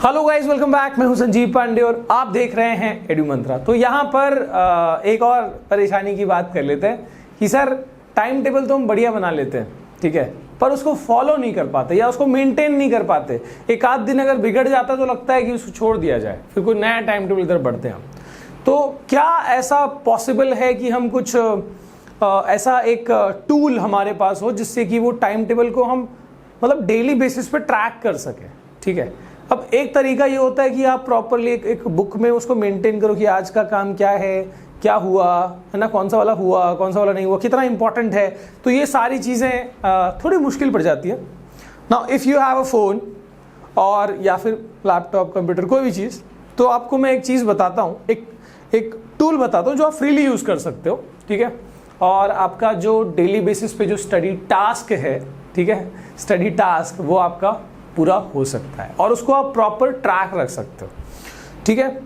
Hello guys, welcome back. मैं हूं संजीव पांडे और आप देख रहे हैं एडू मंत्रा। तो यहाँ पर एक और परेशानी की बात कर लेते हैं कि सर टाइम टेबल तो हम बढ़िया बना लेते हैं, ठीक है, पर उसको फॉलो नहीं कर पाते या उसको मेंटेन नहीं कर पाते। एक आध दिन अगर बिगड़ जाता तो लगता है कि उसको छोड़ दिया जाए, फिर कोई नया टाइम टेबल इधर बढ़ते हैं हम। तो क्या ऐसा पॉसिबल है कि हम कुछ ऐसा एक टूल हमारे पास हो जिससे कि वो टाइम टेबल को हम मतलब डेली बेसिस पे ट्रैक कर सकें, ठीक है। अब एक तरीका ये होता है कि आप प्रॉपरली एक बुक में उसको मेंटेन करो कि आज का काम क्या है, क्या हुआ है ना, कौन सा वाला हुआ, कौन सा वाला नहीं हुआ, कितना इंपॉर्टेंट है। तो ये सारी चीज़ें थोड़ी मुश्किल पड़ जाती है। Now if you have a phone और या फिर लैपटॉप, कंप्यूटर, कोई भी चीज़, तो आपको मैं एक चीज़ बताता हूँ, एक टूल बताता हूँ जो आप फ्रीली यूज़ कर सकते हो, ठीक है। और आपका जो डेली बेसिस पे जो स्टडी टास्क है, ठीक है, स्टडी टास्क वो आपका पूरा हो सकता है और उसको आप प्रॉपर ट्रैक रख सकते हो, ठीक है।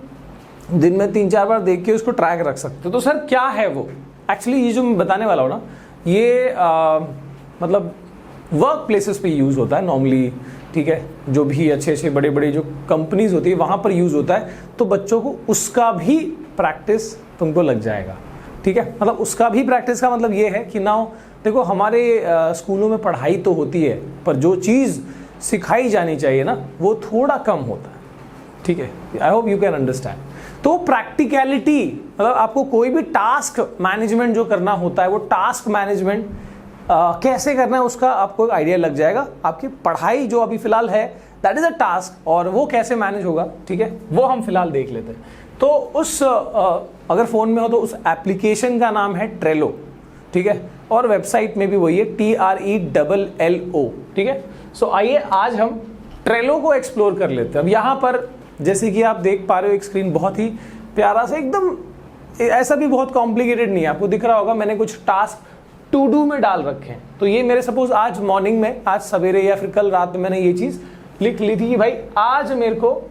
दिन में 3-4 बार देख के उसको ट्रैक रख सकते हो। तो सर क्या है वो एक्चुअली, ये जो मैं बताने वाला हूँ ना, ये मतलब वर्क प्लेसेस पे यूज़ होता है नॉर्मली, ठीक है। जो भी अच्छे बड़े बड़े जो कंपनीज होती है वहाँ पर यूज़ होता है। तो बच्चों को उसका भी प्रैक्टिस तुमको लग जाएगा, ठीक है। मतलब उसका भी प्रैक्टिस का मतलब ये है कि नाउ देखो, हमारे स्कूलों में पढ़ाई तो होती है पर जो चीज़ सिखाई जानी चाहिए ना वो थोड़ा कम होता है, ठीक है। I hope you can understand. तो प्रैक्टिकलिटी मतलब आपको कोई भी टास्क मैनेजमेंट जो करना होता है वो टास्क मैनेजमेंट कैसे करना है उसका आपको एक आइडिया लग जाएगा। आपकी पढ़ाई जो अभी फिलहाल है दैट इज अ टास्क, और वो कैसे मैनेज होगा, ठीक है, वो हम फिलहाल देख लेते हैं। तो उस अगर फ़ोन में हो तो उस एप्लीकेशन का नाम है ट्रेलो, ठीक है, और वेबसाइट में भी वही है TRELLO, ठीक है। सो आइए आज हम ट्रेलो को एक्सप्लोर कर लेते हैं। अब यहाँ पर जैसे कि आप देख पा रहे हो एक स्क्रीन बहुत ही प्यारा सा, एकदम ऐसा भी बहुत कॉम्प्लिकेटेड नहीं है, आपको दिख रहा होगा मैंने कुछ टास्क टू डू में डाल रखे हैं। तो ये मेरे सपोज आज मॉर्निंग में, आज सवेरे या फिर कल रात में मैंने ये चीज़ लिख ली थी कि भाई आज मेरे को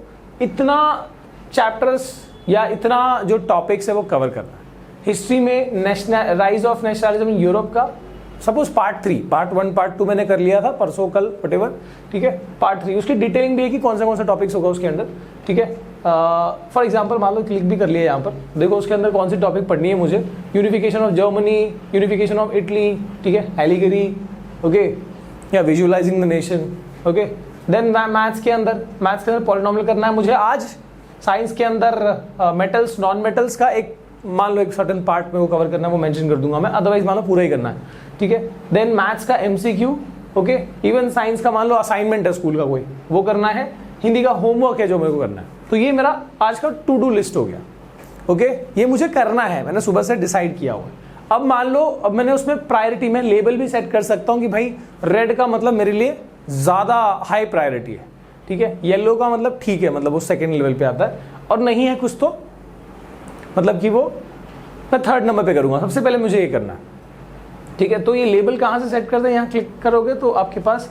इतना चैप्टर्स या इतना जो टॉपिक्स है वो कवर करना है। हिस्ट्री में rise of nationalism in Europe का सपोज पार्ट 3, पार्ट 1, पार्ट 2 मैंने कर लिया था परसों कल वटेवर, ठीक है। पार्ट 3 उसकी डिटेलिंग भी है कि कौन सा टॉपिक्स होगा उसके अंदर, ठीक है। फॉर एग्जांपल मान लो क्लिक भी कर लिया यहाँ पर, देखो उसके अंदर कौन सी टॉपिक पढ़नी है मुझे। Unification of Germany, unification of Italy, ठीक है, एलिगरी, ओके, या visualising the nation, okay. Then maths के अंदर पॉलिनोमियल करना है मुझे आज। साइंस के अंदर मेटल्स नॉन मेटल्स का एक मान लो एक सर्टेन पार्ट में वो कवर करना है, वो मेंशन कर दूंगा मैं, अदरवाइज मान लो पूरा ही करना है, ठीक है। देन मैथ्स का MCQ, ओके। इवन साइंस का मान लो असाइनमेंट है स्कूल का कोई, वो करना है। हिंदी का होमवर्क है जो मेरे को करना है। तो ये मेरा आज का टू डू लिस्ट हो गया, ओके। ये मुझे करना है, मैंने सुबह से डिसाइड किया हुआ है। अब मान लो अब मैंने उसमें प्रायोरिटी में लेबल भी सेट कर सकता हूँ कि भाई रेड का मतलब मेरे लिए ज़्यादा हाई प्रायोरिटी है, ठीक है। येलो का मतलब ठीक है, मतलब वो सेकेंड लेवल पे आता है, और नहीं है कुछ तो मतलब कि वो मैं 3rd नंबर पे करूंगा। सबसे पहले मुझे ये करना है, ठीक है। तो ये लेबल कहाँ से सेट करते हैं, यहाँ क्लिक करोगे तो आपके पास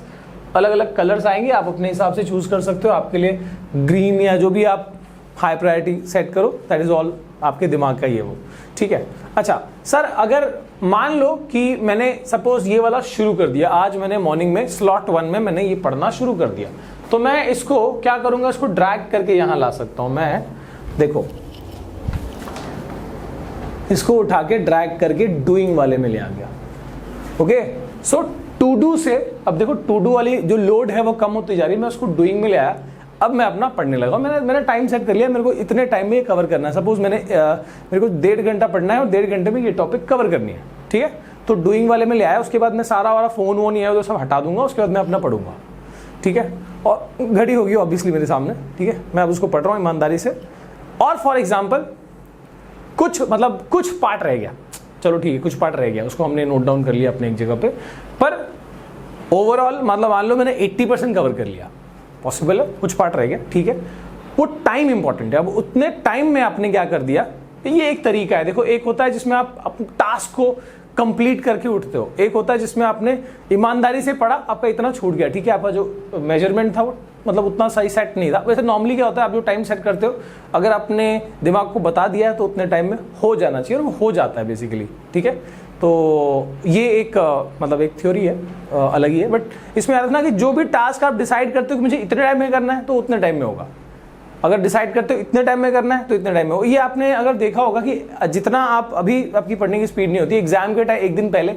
अलग अलग कलर्स आएंगे, आप अपने हिसाब से चूज कर सकते हो। आपके लिए ग्रीन या जो भी आप हाई प्रायोरिटी सेट करो, दैट इज ऑल आपके दिमाग का ही है वो, ठीक है। अच्छा सर, अगर मान लो कि मैंने सपोज ये वाला शुरू कर दिया, आज मैंने मॉर्निंग में स्लॉट 1 में मैंने ये पढ़ना शुरू कर दिया, तो मैं इसको क्या करूंगा, इसको ड्रैग करके यहाँ ला सकता हूँ मैं। देखो इसको उठा के ड्रैग करके डूइंग वाले में ले आ गया, ओके। सो टू डू से अब देखो टू डू वाली जो लोड है वो कम होती जा रही है, मैं उसको डूइंग में ले आया। अब मैं अपना पढ़ने लगा, मैंने टाइम सेट कर लिया, मेरे को इतने टाइम में ये कवर करना है। सपोज मेरे को 1.5 घंटा पढ़ना है और 1.5 घंटे में ये टॉपिक कवर करनी है, ठीक है। तो डूइंग वाले में ले आया, उसके बाद मैं सारा वाला फोन वोन है वो सब हटा दूंगा, उसके बाद मैं अपना पढ़ूंगा, ठीक है। और घड़ी होगी ऑब्वियसली मेरे सामने, ठीक है, मैं अब उसको पढ़ रहा हूँ ईमानदारी से। और फॉर एग्जाम्पल कुछ पार्ट रह गया, चलो ठीक है, कुछ पार्ट रह गया, उसको हमने नोट डाउन कर लिया अपने एक जगह पे, पर ओवरऑल मतलब मान लो मैंने 80% कवर कर लिया, पॉसिबल है, कुछ पार्ट रह गया, ठीक है। वो टाइम इंपॉर्टेंट है। अब उतने टाइम में आपने क्या कर दिया, ये एक तरीका है। देखो एक होता है जिसमें आप टास्क को कंप्लीट करके उठते हो, एक होता है जिसमें आपने ईमानदारी से पढ़ा, आपका इतना छूट गया, ठीक है, आपका जो मेजरमेंट था वो मतलब उतना सही सेट नहीं था। वैसे नॉर्मली क्या होता है, आप जो टाइम सेट करते हो अगर आपने दिमाग को बता दिया है तो उतने टाइम में हो जाना चाहिए, और वो हो जाता है बेसिकली, ठीक है। तो ये एक मतलब एक थ्योरी है, अलग ही है, बट इसमें याद रखना कि जो भी टास्क आप डिसाइड करते हो कि मुझे इतने टाइम में करना है तो उतने टाइम में होगा। अगर डिसाइड करते हो इतने टाइम में करना है तो इतने टाइम में। ये आपने अगर देखा होगा कि जितना आप अभी आपकी पढ़ने की स्पीड नहीं होती, एग्जाम के टाइम एक दिन पहले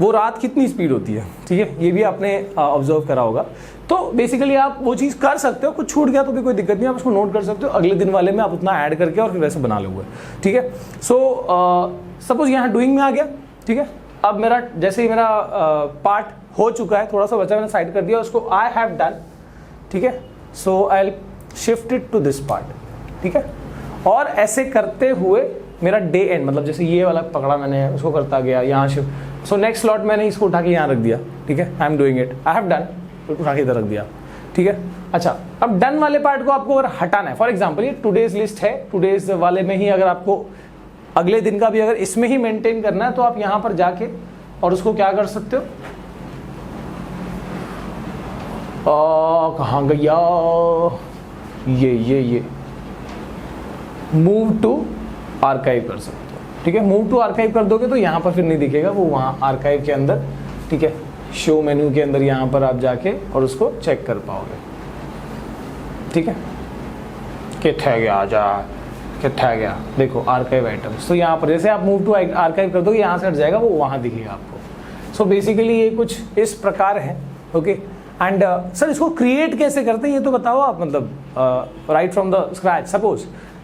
वो रात कितनी स्पीड होती है, ठीक है, ये भी आपने ऑब्जर्व करा होगा। तो बेसिकली आप वो चीज़ कर सकते हो, कुछ छूट गया तो भी कोई दिक्कत नहीं, आप उसको नोट कर सकते हो, अगले दिन वाले में आप उतना ऐड करके और फिर वैसे बना लोगे, ठीक है। सो सपोज यहाँ डूइंग में आ गया, ठीक है। अब मेरा जैसे ही मेरा पार्ट हो चुका है, थोड़ा सा बचा, मैंने साइड कर दिया उसको, आई हैव डन, ठीक है। So I will shift it to this part, ठीक है। और ऐसे करते हुए मेरा डे एंड, मतलब जैसे ये वाला पकड़ा मैंने, उसको करता गया यहाँ शिफ्ट। सो नेक्स्ट स्लॉट मैंने इसको उठा के यहाँ रख दिया, ठीक है, I am doing it, I have done, उठा के इधर रख दिया, ठीक है। अच्छा, अब डन वाले पार्ट को आपको अगर हटाना है, फॉर एग्जाम्पल ये टुडेज लिस्ट है, टुडेज वाले में ही अगर आपको अगले दिन का भी अगर इसमें ही मेंटेन करना है तो आप यहाँ पर जाके और उसको क्या कर सकते हो, कहाँ गया ये मूव टू आर्काइव कर सकते हो, ठीक है। मूव टू आर्काइव कर दोगे तो यहाँ पर फिर नहीं दिखेगा, वो वहाँ आर्काइव के अंदर, ठीक है, शो मेन्यू के अंदर यहाँ पर आप जाके और उसको चेक कर पाओगे, ठीक है। किथे गया, जा किथे गया, देखो आर्काइव आइटम्स। तो यहाँ पर जैसे आप मूव टू आर्काइव कर दोगे, यहाँ से हट जाएगा, वो वहाँ दिखेगा आपको। सो बेसिकली ये कुछ इस प्रकार है, ओके। एंड सर इसको क्रिएट कैसे करते हैं ये तो बताओ आप, मतलब right from the scratch.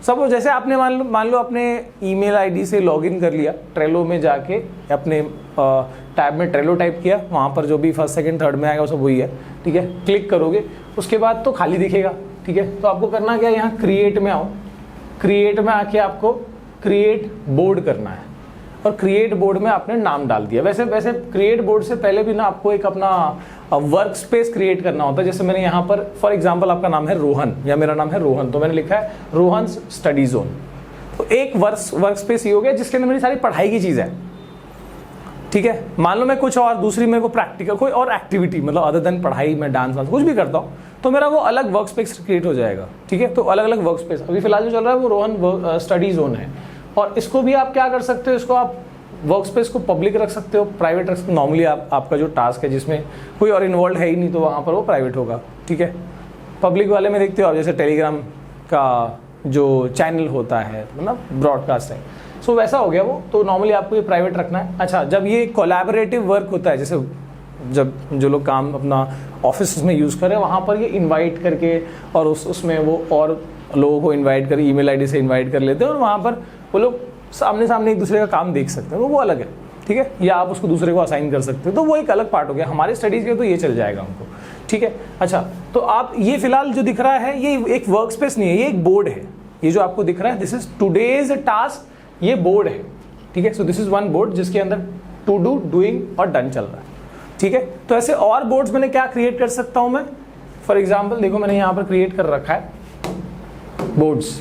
Suppose जैसे आपने मान लो अपने ईमेल आईडी से लॉगिन कर लिया, ट्रेलो में जाके अपने टैब में ट्रेलो टाइप किया, वहाँ पर जो भी फर्स्ट सेकंड थर्ड में आएगा वो सब वही है, ठीक है। क्लिक करोगे उसके बाद तो खाली दिखेगा, ठीक है। तो आपको करना क्या है, यहाँ क्रिएट में आओ, क्रिएट में आके आपको क्रिएट बोर्ड करना है, और क्रिएट बोर्ड में आपने नाम डाल दिया। वैसे क्रिएट बोर्ड से पहले भी ना आपको एक अपना वर्क स्पेस क्रिएट करना होता है। जैसे मैंने यहाँ पर फॉर एग्जांपल आपका नाम है रोहन या मेरा नाम है रोहन, तो मैंने लिखा है रोहन स्टडी जोन। तो एक वर्क स्पेस ये हो गया जिसके अंदर मेरी सारी पढ़ाई की चीज़ है, ठीक है। मान लो मैं कुछ और दूसरी मेरे को प्रैक्टिकल कोई और एक्टिविटी, मतलब अदर देन पढ़ाई, मैं डांस कुछ भी करता हूँ, तो मेरा वो अलग वर्क स्पेस क्रिएट हो जाएगा, ठीक है। तो अलग अलग वर्क स्पेस अभी फिलहाल जो चल रहा है वो रोहन स्टडी जोन है। और इसको भी आप क्या कर सकते हो, इसको आप वर्क स्पेस को पब्लिक रख सकते हो, प्राइवेट रख सकते हो। नॉर्मली आपका जो टास्क है जिसमें कोई और इन्वॉल्व है ही नहीं तो वहाँ पर वो प्राइवेट होगा, ठीक है। पब्लिक वाले में देखते हो आप, जैसे टेलीग्राम का जो चैनल होता है, मतलब ब्रॉडकास्ट है, सो वैसा हो गया वो। तो नॉर्मली आपको ये प्राइवेट रखना है। अच्छा, जब ये कोलैबोरेटिव वर्क होता है, जैसे जब जो लोग काम अपना ऑफिस में यूज़ करें, वहाँ पर ये इन्वाइट करके और उसमें वो और लोगों को इन्वाइट कर ईमेल आईडी से इन्वाइट कर लेते हैं, और वहाँ पर वो लोग सामने सामने एक दूसरे का काम देख सकते हैं, तो वो अलग है, ठीक है। या आप उसको दूसरे को असाइन कर सकते हो, तो वो एक अलग पार्ट हो गया। हमारे स्टडीज़ के तो ये चल जाएगा हमको, ठीक है। अच्छा, तो आप ये फिलहाल जो दिख रहा है ये एक वर्क स्पेस नहीं है, ये एक बोर्ड है। ये जो आपको दिख रहा है, दिस इज टुडेज टास्क, ये बोर्ड है, ठीक है। So this is one board जिसके अंदर टू डू, डूइंग और डन चल रहा है, ठीक है। तो ऐसे और बोर्ड्स मैंने क्या क्रिएट कर सकता हूं मैं, फॉर एग्जाम्पल देखो मैंने यहाँ पर क्रिएट कर रखा है बोर्ड्स।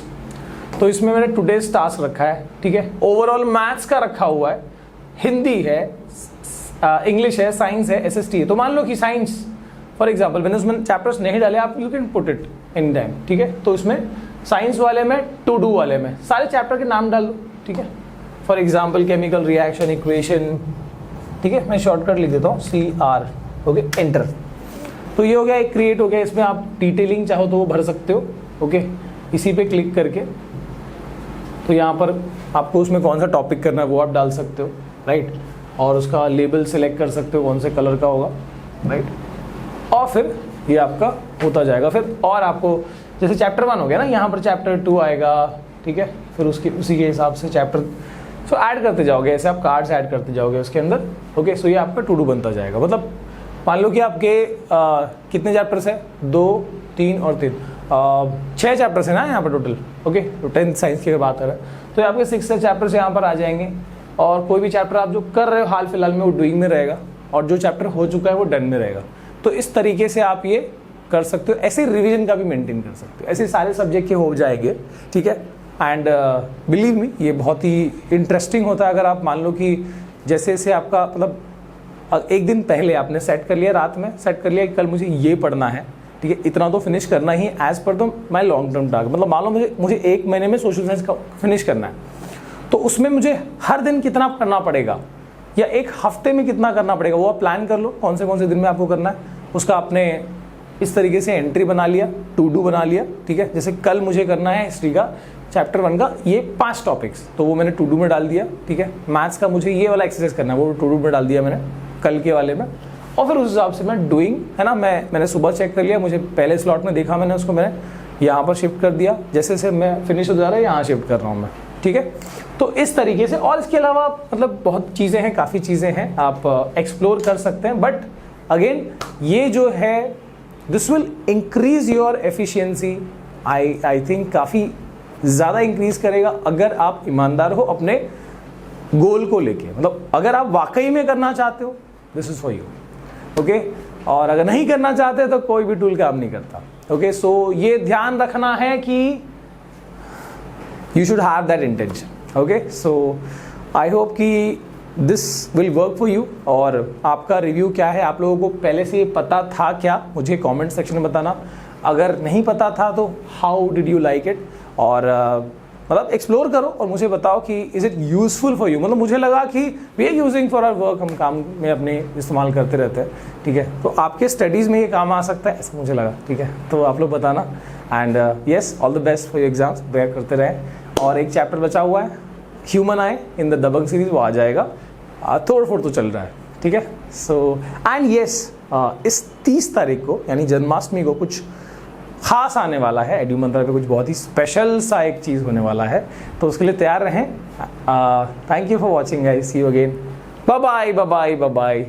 तो इसमें मैंने टुडेज टास्क रखा है, ठीक है। ओवरऑल मैथ्स का रखा हुआ है, हिंदी है, इंग्लिश है, साइंस है, एसएसटी है। तो मान लो कि साइंस फॉर एग्जाम्पल मैंने उसमें चैप्टर्स नहीं डाले, आप you can put it in time, ठीक है। तो इसमें साइंस वाले में, टू डू वाले में सारे चैप्टर के नाम डाल लो, ठीक है। For example chemical reaction, equation, ठीक है। मैं शॉर्टकट लिख देता हूँ CR, ओके, एंटर। तो ये हो गया, एक क्रिएट हो गया। इसमें आप डिटेलिंग चाहो तो वो भर सकते हो, ओके। इसी पे क्लिक करके तो यहाँ पर आपको उसमें कौन सा टॉपिक करना है वो आप डाल सकते हो, राइट। और उसका लेबल सेलेक्ट कर सकते हो कौन से कलर का होगा, राइट। और फिर ये आपका होता जाएगा। फिर और आपको जैसे चैप्टर 1 हो गया ना, यहाँ पर चैप्टर 2 आएगा, ठीक है। फिर उसी के हिसाब से चैप्टर सो ऐड करते जाओगे, ऐसे आप कार्ड्स ऐड करते जाओगे उसके अंदर, ओके। सो ये आपका टू डू बनता जाएगा। मतलब मान लो कि आपके कितने चैप्टर्स है, 2, 3 और 3, 6 चैप्टर्स है ना यहाँ पर टोटल, ओके। तो 10th साइंस की बात कर रहे हैं तो आपके 6 चैप्टर्स यहाँ पर आ जाएंगे। और कोई भी चैप्टर आप जो कर रहे हो हाल फिलहाल में वो डूइंग में रहेगा, और जो चैप्टर हो चुका है वो डन में रहेगा। तो इस तरीके से आप ये कर सकते हो। ऐसे रिवीजन का भी मेंटेन कर सकते हो, ऐसे सारे सब्जेक्ट के हो जाएंगे, ठीक है। एंड बिलीव मी ये बहुत ही इंटरेस्टिंग होता है। अगर आप मान लो कि जैसे जैसे आपका मतलब एक दिन पहले आपने सेट कर लिया, रात में सेट कर लिया कि कल मुझे ये पढ़ना है, ठीक है, इतना तो फिनिश करना ही as per the my long term target. मतलब मान लो मुझे 1 महीने में सोशल साइंस का फिनिश करना है, तो उसमें मुझे हर दिन कितना करना पड़ेगा या 1 हफ्ते में कितना करना पड़ेगा वो आप प्लान कर लो, कौन से दिन में आपको करना है। उसका आपने इस तरीके से एंट्री बना लिया, टू डू बना लिया, ठीक है। जैसे कल मुझे करना है हिस्ट्री का चैप्टर 1 का ये 5 टॉपिक्स, तो वो मैंने टू डू में डाल दिया, ठीक है। मैथ्स का मुझे ये वाला एक्सरसाइज करना है, वो टू डू में डाल दिया मैंने कल के वाले में, और फिर उस हिसाब से मैं डूइंग, है ना, मैंने सुबह चेक कर लिया, मुझे पहले स्लॉट में देखा मैंने उसको, मैंने यहाँ पर शिफ्ट कर दिया, जैसे जैसे मैं फिनिश हो जा रहा है यहाँ शिफ्ट कर रहा हूँ मैं, ठीक है। तो इस तरीके से, और इसके अलावा मतलब बहुत चीज़ें हैं, काफ़ी चीज़ें हैं, आप एक्सप्लोर कर सकते हैं। बट अगेन ये जो है this will increase your efficiency, I think काफ़ी ज़्यादा इंक्रीज करेगा अगर आप ईमानदार हो अपने गोल को लेके। मतलब अगर आप वाकई में करना चाहते हो, this is for you, okay. और अगर नहीं करना चाहते तो कोई भी टूल काम नहीं करता, ओके। सो ये ध्यान रखना है कि you should have that intention, okay. So I hope कि this will work for you. और आपका रिव्यू क्या है, आप लोगों को पहले से पता था क्या, मुझे कमेंट सेक्शन में बताना। अगर नहीं पता था तो how did you like it, और मतलब एक्सप्लोर करो और मुझे बताओ कि is it useful for you. मतलब मुझे लगा कि we are using for our work, हम काम में अपने इस्तेमाल करते रहते हैं, ठीक है। तो आपके स्टडीज़ में ये काम आ सकता है, ऐसा मुझे लगा, ठीक है। तो आप लोग बताना, and yes, all the best for your exams, break करते रहें। और एक चैप्टर बचा हुआ है human eye in the Dabangg series, वो आ जाएगा, तोड़ फोड़ तो चल रहा है, ठीक है। सो एंड येस, इस 30 तारीख को यानी जन्माष्टमी को कुछ खास आने वाला है, एड्यू मंत्रा पे कुछ बहुत ही स्पेशल सा एक चीज़ होने वाला है, तो उसके लिए तैयार रहें। Thank you for watching guys, see you again, bye bye bye bye bye.